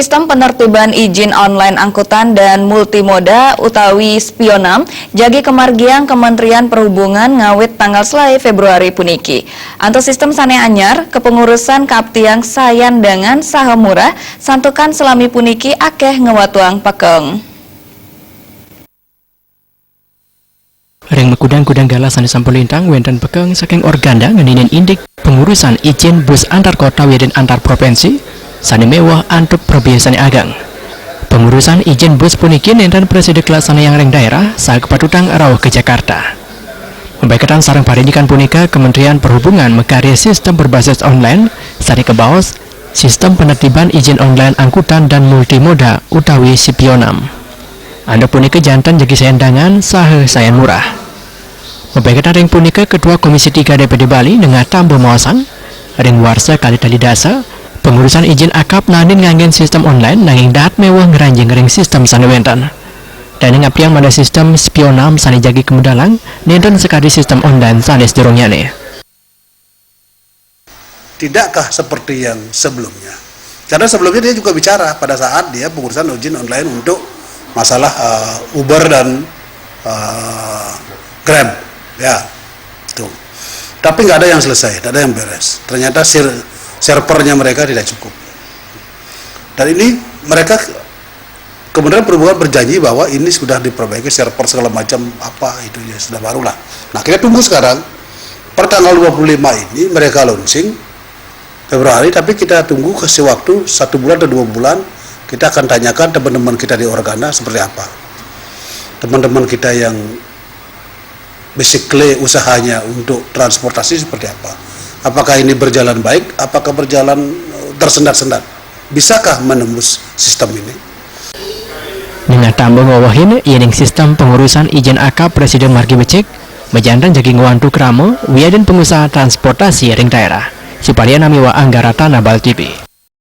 Sistem penertiban izin online angkutan dan multimoda utawi spionam jagi kemargian Kementerian Perhubungan ngawit tanggal selai Februari puniki. Antos sistem sane anyar, kepengurusan kaptiang sayandangan saha murah santukan selami puniki akeh ngewatuang pakeng. Ring mekudang-kudang galasan sampulintang wenten pekeng saking organda ngeninin indik pengurusan izin bus antar kota dan antar provinsi sani mewah antuk perbiasaan agang. Pengurusan izin bus puniki nenten presiden kelasana yang ring daerah saat kepatutang rawuh ke Jakarta. Membaikatan sarang parindikan punika Kementerian Perhubungan mekarya sistem berbasis online sari kebaos sistem penertiban izin online angkutan dan multimoda utawi Sipionam. Anda punika jantan jagi sayandangan saha sayan murah. Membaikatan ring punika Ketua Komisi 3 DPD Bali dengan tambo mawasan ring warsa kali tali dasa pengurusan izin akap nanin nganggen sistem online nanging dahat mewah ngeranjing ring sistem sanewentan. Dan ngapiang mana sistem spionam sani jagi kemudalang nenten sekali sistem online sanes dirongyane. Tidakkah seperti yang sebelumnya? Karena sebelumnya dia juga bicara pada saat dia pengurusan izin online untuk masalah Uber dan Grab, ya, tuh. Tapi nggak ada yang selesai, nggak ada yang beres. Ternyata servernya mereka tidak cukup. Dan ini mereka Kementerian Perhubungan berjanji bahwa ini sudah diperbaiki server segala macam apa itu ya sudah barulah. Nah kita tunggu sekarang per tanggal 25 ini mereka launching Februari, tapi kita tunggu kasih waktu 1 bulan atau 2 bulan. Kita akan tanyakan teman-teman kita di Organa seperti apa. Teman-teman kita yang basically usahanya untuk transportasi seperti apa. Apakah ini berjalan baik? Apakah berjalan tersendat-sendat? Bisakah menembus sistem ini? Dengan tambah ngawahin ining sistem pengurusan izin akap Presiden Margi Becik mejantan jagi ngewantu kramo wiadan pengusaha transportasi ring daerah. Sipalian namiwa Anggarata Nabal TV.